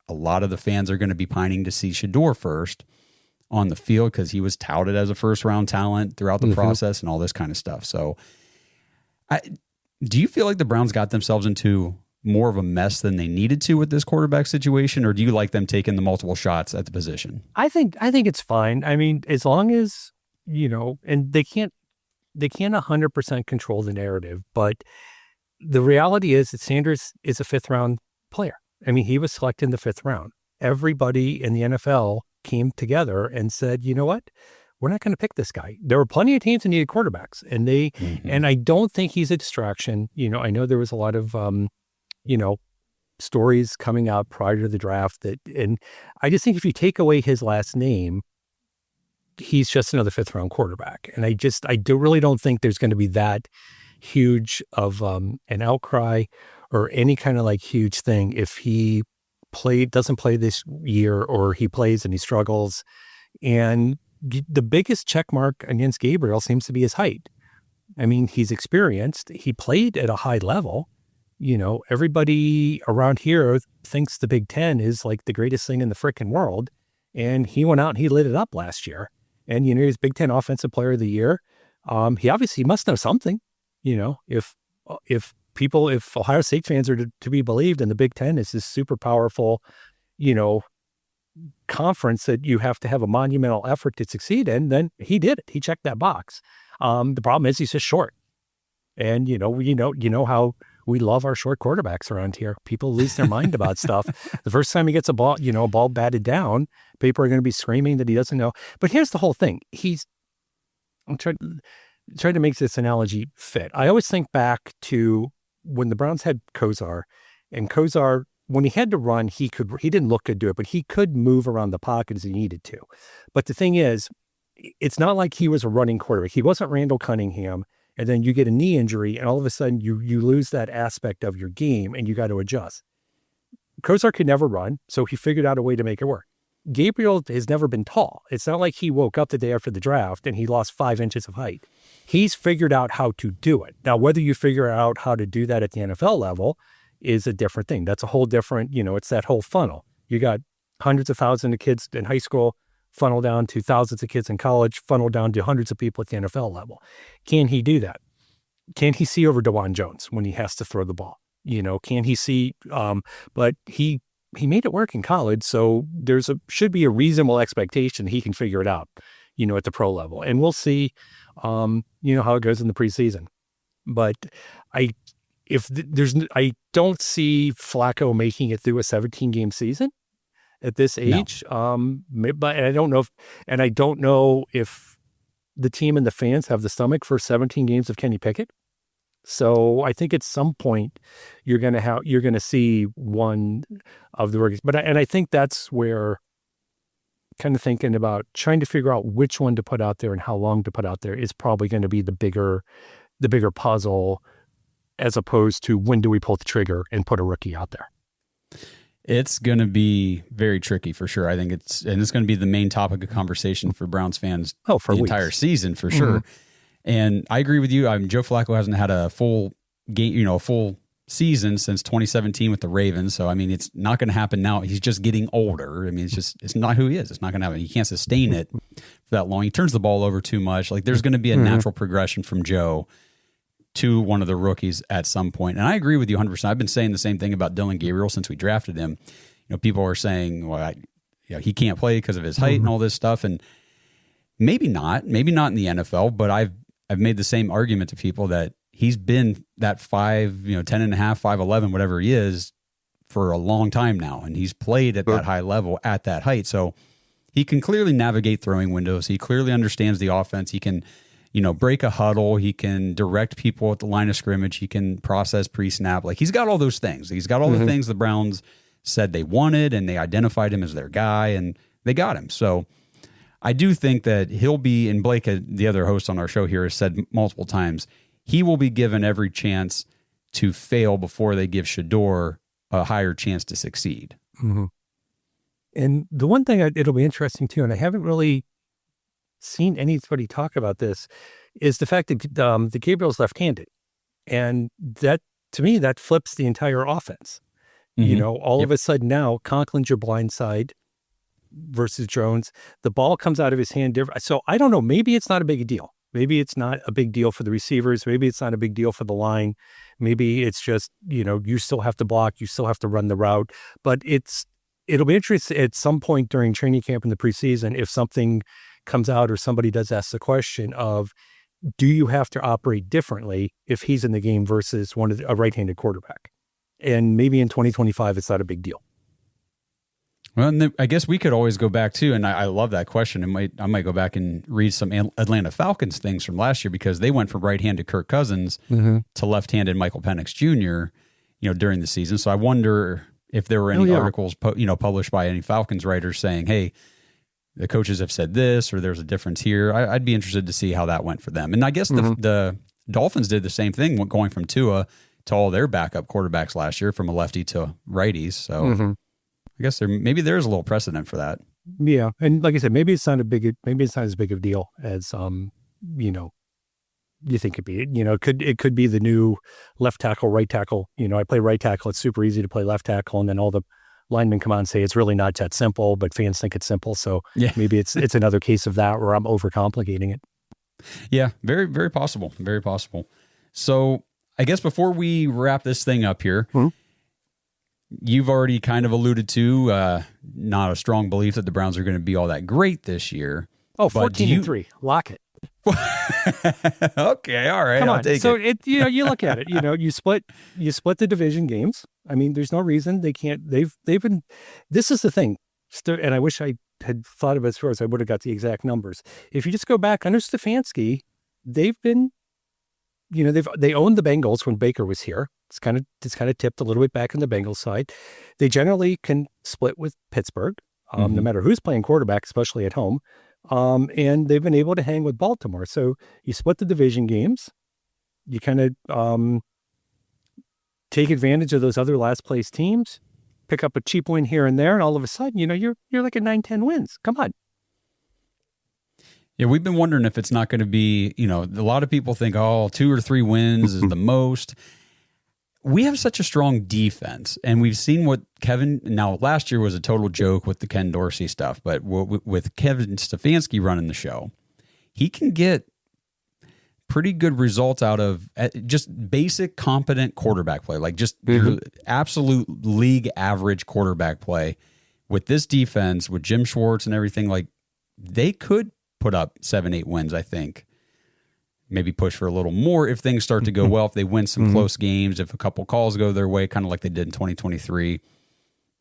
a lot of the fans are going to be pining to see Shedeur first on the field because he was touted as a 1st-round talent throughout the process and all this kind of stuff. So do you feel like the Browns got themselves into more of a mess than they needed to with this quarterback situation, or do you like them taking the multiple shots at the position? I think it's fine. I mean, as long as, and they can't 100% control the narrative, but the reality is that Sanders is a 5th round player. I mean, he was selected in the 5th round. Everybody in the NFL came together and said, you know what? We're not going to pick this guy. There were plenty of teams that needed quarterbacks, and and I don't think he's a distraction. I know there was a lot of, stories coming out prior to the draft and I just think if you take away his last name, he's just another 5th round quarterback. And I really don't think there's going to be that huge of an outcry or any kind of like huge thing if he doesn't play this year, or he plays and he struggles. And the biggest check mark against Gabriel seems to be his height. I mean, he's experienced. He played at a high level. Everybody around here thinks the Big Ten is like the greatest thing in the frickin' world. And he went out and he lit it up last year. And, he's Big Ten Offensive Player of the Year. He obviously must know something. If Ohio State fans are to be believed, and the Big Ten is this super powerful, conference that you have to have a monumental effort to succeed in, then he did it. He checked that box. The problem is he's just short. And, you know how we love our short quarterbacks around here. People lose their mind about stuff. The first time he gets a ball batted down, people are going to be screaming that he doesn't know. But here's the whole thing. I'm trying to make this analogy fit. I always think back to when the Browns had Kosar, and Kosar, when he had to run, he didn't look good to it, but he could move around the pocket as he needed to. But the thing is, it's not like he was a running quarterback. He wasn't Randall Cunningham. And then you get a knee injury, and all of a sudden you lose that aspect of your game, and you got to adjust. Kosar could never run, so he figured out a way to make it work. Gabriel has never been tall. It's not like he woke up the day after the draft and he lost 5 inches of height. He's figured out how to do it. Now, whether you figure out how to do that at the NFL level is a different thing. That's a whole different, it's that whole funnel. You got hundreds of thousands of kids in high school, funnel down to thousands of kids in college, funnel down to hundreds of people at the NFL level. Can he do that? Can he see over DeJuan Jones when he has to throw the ball? Can he see? But he made it work in college, so should be a reasonable expectation he can figure it out, at the pro level. And we'll see, how it goes in the preseason. But I don't see Flacco making it through a 17-game season at this age. No. But I don't know if the team and the fans have the stomach for 17 games of Kenny Pickett. So I think at some point you're going to see one of the rookies. And I think that's where kind of thinking about trying to figure out which one to put out there and how long to put out there is probably going to be the bigger puzzle, as opposed to when do we pull the trigger and put a rookie out there. It's going to be very tricky for sure. I think it's going to be the main topic of conversation for Browns fans for the weeks. Entire season for sure. And I agree with you. Joe Flacco hasn't had a full game, a full season since 2017 with the Ravens. So, it's not going to happen now. He's just getting older. It's not who he is. It's not going to happen. He can't sustain it for that long. He turns the ball over too much. Like, there's going to be a natural progression from Joe to one of the rookies at some point. And I agree with you 100%. I've been saying the same thing about Dillon Gabriel since we drafted him. People are saying, well, he can't play because of his height and all this stuff. And maybe not in the NFL, but I've made the same argument to people that he's been that 10.5, 5'11", whatever he is, for a long time now. And he's played at that high level at that height. So he can clearly navigate throwing windows. He clearly understands the offense. He can, break a huddle. He can direct people at the line of scrimmage. He can process pre-snap. Like, he's got all those things. He's got all the things the Browns said they wanted, and they identified him as their guy, and they got him. So I do think that he'll be, and Blake, the other host on our show here, has said multiple times, he will be given every chance to fail before they give Shador a higher chance to succeed. And the one thing it'll be interesting too, and I haven't really seen anybody talk about this, is the fact that the Gabriel's left-handed, and that, to me, that flips the entire offense. All of a sudden now, Conklin's your blind side versus Jones. The ball comes out of his hand different. So I don't know. Maybe it's not a big deal. Maybe it's not a big deal for the receivers. Maybe it's not a big deal for the line. Maybe it's just, you still have to block. You still have to run the route. But it'll be interesting at some point during training camp in the preseason if something comes out or somebody does ask the question of, do you have to operate differently if he's in the game versus a right-handed quarterback? And maybe in 2025, it's not a big deal. Well, and I guess we could always go back to, and I love that question. I might go back and read some Atlanta Falcons things from last year, because they went from right-handed Kirk Cousins to left-handed Michael Penix Jr., during the season. So I wonder if there were any articles, published by any Falcons writers saying, hey, the coaches have said this, or there's a difference here. I'd be interested to see how that went for them. And I guess the Dolphins did the same thing, going from Tua to all their backup quarterbacks last year, from a lefty to righties. So I guess maybe there's a little precedent for that. Yeah, and like I said, maybe it's not as big of a deal as you think it'd be. It could be the new left tackle, right tackle. I play right tackle. It's super easy to play left tackle, and then all the linemen come on and say it's really not that simple, but fans think it's simple. So maybe it's another case of that where I'm overcomplicating it. Yeah, very, very possible. Very possible. So I guess before we wrap this thing up here, you've already kind of alluded to not a strong belief that the Browns are going to be all that great this year. Oh, 14-3. Lock it. Okay, all right. I'll take it. You look at it. You split the division games. I mean, there's no reason they can't. They've been. This is the thing, and I wish I had thought of it as far as I would have got the exact numbers. If you just go back under Stefanski, they've been. They owned the Bengals when Baker was here. It's kind of tipped a little bit back on the Bengals side. They generally can split with Pittsburgh, no matter who's playing quarterback, especially at home. And they've been able to hang with Baltimore. So you split the division games. You kind of take advantage of those other last place teams, pick up a cheap win here and there, and all of a sudden, you're like at 9-10 wins. Come on. Yeah, we've been wondering if it's not going to be, a lot of people think, 2 or 3 wins is the most. We have such a strong defense, and we've seen what now last year was a total joke with the Ken Dorsey stuff, but with Kevin Stefanski running the show, he can get pretty good results out of just basic competent quarterback play, like just absolute league average quarterback play. With this defense, with Jim Schwartz and everything, like they could put up 7-8 wins, I think. Maybe push for a little more if things start to go well, if they win some close games, if a couple calls go their way, kind of like they did in 2023.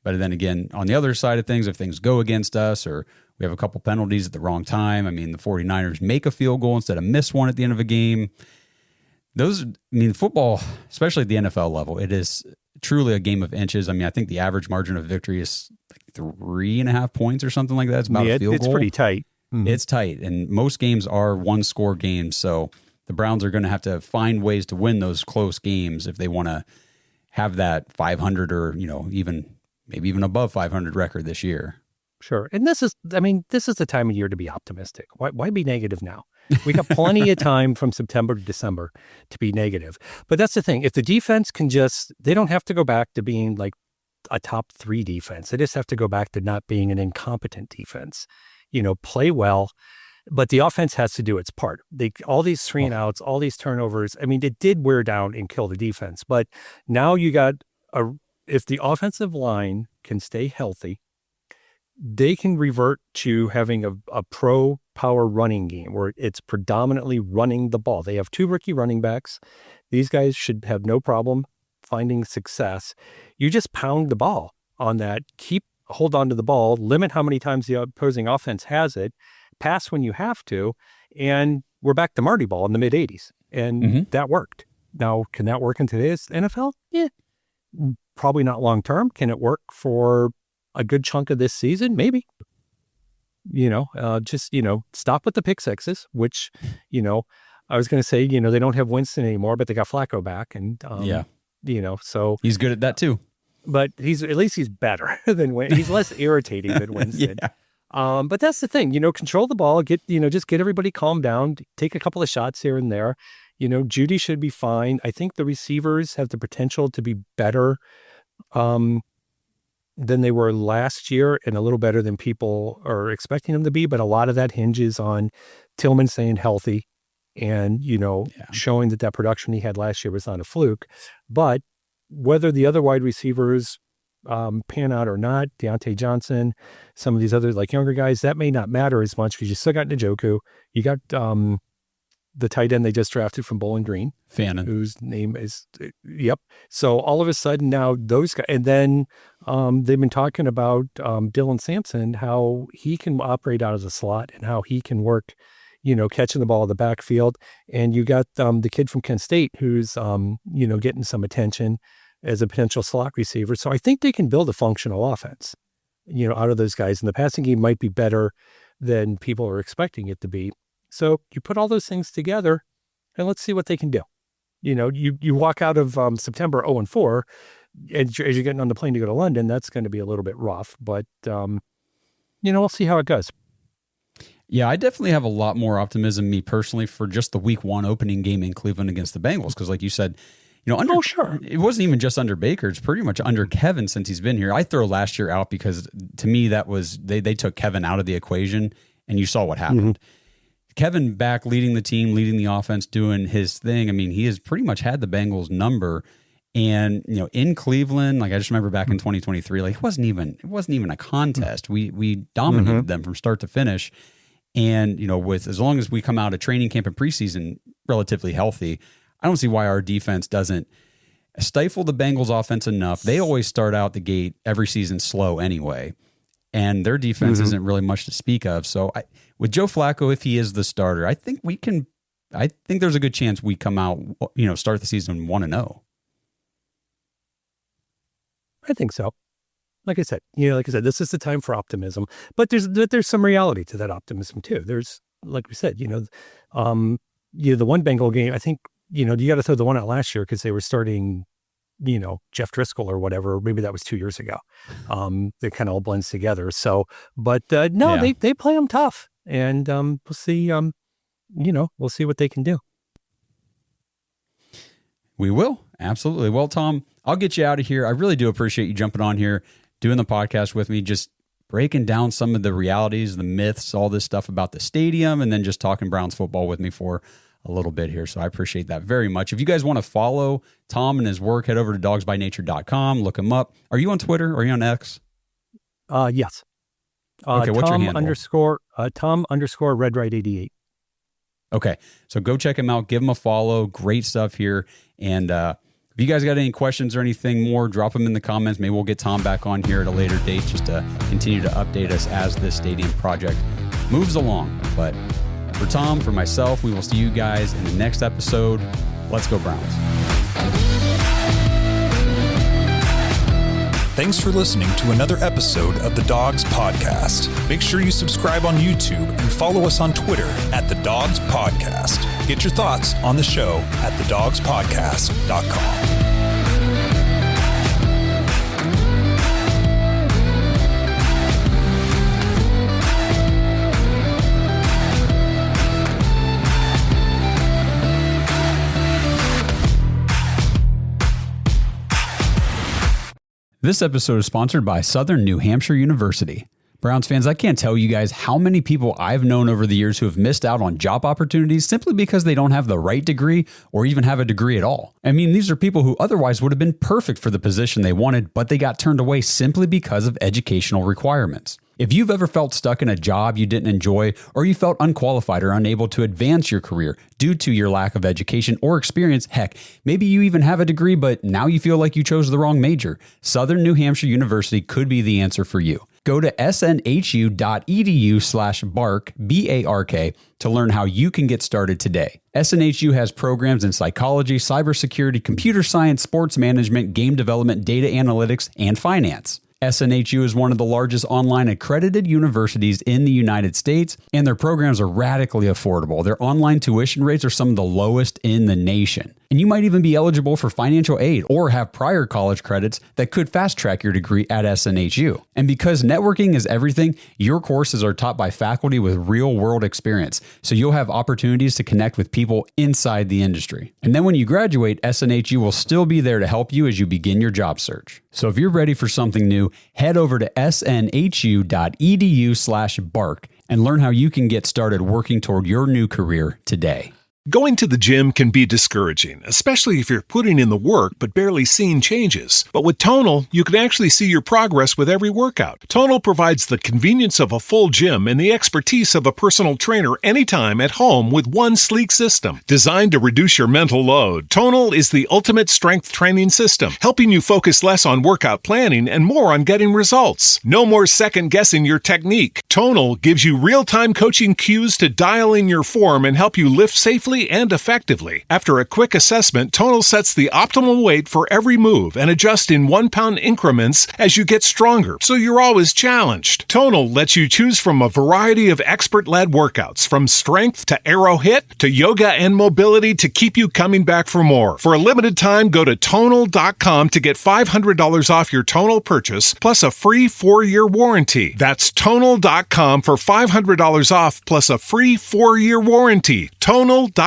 But then again, on the other side of things, if things go against us or we have a couple penalties at the wrong time, I mean, the 49ers make a field goal instead of miss one at the end of a game. Football, especially at the NFL level, it is truly a game of inches. I mean, I think the average margin of victory is like 3.5 points or something like that. It's about a field goal. It's pretty tight. It's tight, and most games are one-score games, so the Browns are going to have to find ways to win those close games if they want to have that 500 or, maybe even above 500 record this year. Sure, and this is the time of year to be optimistic. Why be negative now? We got plenty of time from September to December to be negative. But that's the thing. If the defense can they don't have to go back to being like a top 3 defense. They just have to go back to not being an incompetent defense. Play well, but the offense has to do its part. All these 3 and outs, all these turnovers. I mean, it did wear down and kill the defense, but now you got if the offensive line can stay healthy, they can revert to having a pro power running game where it's predominantly running the ball. They have 2 rookie running backs. These guys should have no problem finding success. You just pound the ball on that, hold on to the ball, limit how many times the opposing offense has it, pass when you have to, and we're back to Marty ball in the mid-'80s. And that worked. Now, can that work in today's NFL? Yeah, probably not long-term. Can it work for a good chunk of this season? Maybe. Stop with the pick sixes, which, I was going to say, they don't have Winston anymore, but they got Flacco back. And, so. He's good at that too. But at least he's better than Winston. He's less irritating than Winston. But that's the thing, control the ball, just get everybody calmed down, take a couple of shots here and there. Judy should be fine. I think the receivers have the potential to be better than they were last year and a little better than people are expecting them to be. But a lot of that hinges on Tillman staying healthy and, showing that production he had last year was not a fluke. But whether the other wide receivers pan out or not, Deontay Johnson, some of these other younger guys, that may not matter as much because you still got Njoku. You got the tight end they just drafted from Bowling Green, Fannin, whose name is, So all of a sudden now those guys, and then they've been talking about Dylan Sampson, how he can operate out of the slot and how he can work, catching the ball in the backfield. And you got the kid from Kent State who's, getting some attention as a potential slot receiver. So I think they can build a functional offense, out of those guys. And the passing game might be better than people are expecting it to be. So you put all those things together and let's see what they can do. You walk out of September 0-4, as you're getting on the plane to go to London, that's going to be a little bit rough, but we'll see how it goes. Yeah, I definitely have a lot more optimism, me personally, for just the week 1 opening game in Cleveland against the Bengals. Because like you said, sure. It wasn't even just under Baker. It's pretty much under Kevin since he's been here. I throw last year out because to me, that was, they took Kevin out of the equation and you saw what happened. Kevin back leading the team, leading the offense, doing his thing. I mean, he has pretty much had the Bengals number. And, in Cleveland, like I just remember back in 2023, like it wasn't even a contest. We dominated them from start to finish. And, with as long as we come out of training camp and preseason relatively healthy, I don't see why our defense doesn't stifle the Bengals offense enough. They always start out the gate every season slow anyway. And their defense isn't really much to speak of. So with Joe Flacco, if he is the starter, I think there's a good chance we come out, start the season 1-0. I think so. Like I said, this is the time for optimism, but there's some reality to that optimism too. There's, like we said, the one Bengal game, I think, you got to throw the one out last year because they were starting, Jeff Driscoll or whatever. Maybe that was 2 years ago. It kind of all blends together. So, but they play them tough, and we'll see. We'll see what they can do. We will. Absolutely. Well, Tom, I'll get you out of here. I really do appreciate you jumping on here, doing the podcast with me, just breaking down some of the realities, the myths, all this stuff about the stadium, and then just talking Browns football with me for a little bit here. So I appreciate that very much. If you guys want to follow Tom and his work, head over to dogsbynature.com, look him up. Are you on Twitter? Are you on X? Yes. Okay, what's your handle? Tom_RedRight88. Okay, so go check him out. Give him a follow. Great stuff here. And if you guys got any questions or anything more, drop them in the comments. Maybe we'll get Tom back on here at a later date just to continue to update us as this stadium project moves along. But for Tom, for myself, we will see you guys in the next episode. Let's go Browns. Thanks for listening to another episode of the Dogs Podcast. Make sure you subscribe on YouTube and follow us on Twitter at the Dogs Podcast. Get your thoughts on the show at thedogspodcast.com. This episode is sponsored by Southern New Hampshire University. Browns fans, I can't tell you guys how many people I've known over the years who have missed out on job opportunities simply because they don't have the right degree or even have a degree at all. I mean, these are people who otherwise would have been perfect for the position they wanted, but they got turned away simply because of educational requirements. If you've ever felt stuck in a job you didn't enjoy, or you felt unqualified or unable to advance your career due to your lack of education or experience, heck, maybe you even have a degree, but now you feel like you chose the wrong major, Southern New Hampshire University could be the answer for you. Go to snhu.edu/bark, B-A-R-K, to learn how you can get started today. SNHU has programs in psychology, cybersecurity, computer science, sports management, game development, data analytics, and finance. SNHU is one of the largest online accredited universities in the United States, and their programs are radically affordable. Their online tuition rates are some of the lowest in the nation. And you might even be eligible for financial aid or have prior college credits that could fast track your degree at SNHU. And because networking is everything, your courses are taught by faculty with real world experience, so you'll have opportunities to connect with people inside the industry. And then when you graduate, SNHU will still be there to help you as you begin your job search. So if you're ready for something new, head over to snhu.edu/bark and learn how you can get started working toward your new career today. Going to the gym can be discouraging, especially if you're putting in the work but barely seeing changes. But with Tonal, you can actually see your progress with every workout. Tonal provides the convenience of a full gym and the expertise of a personal trainer anytime at home with one sleek system. Designed to reduce your mental load, Tonal is the ultimate strength training system, helping you focus less on workout planning and more on getting results. No more second-guessing your technique. Tonal gives you real-time coaching cues to dial in your form and help you lift safely and effectively. After a quick assessment, Tonal sets the optimal weight for every move and adjusts in 1 pound increments as you get stronger, so you're always challenged. Tonal lets you choose from a variety of expert-led workouts, from strength to aero hit to yoga and mobility, to keep you coming back for more. For a limited time, go to Tonal.com to get $500 off your Tonal purchase, plus a free 4-year warranty. That's Tonal.com for $500 off, plus a free 4-year warranty. Tonal.com.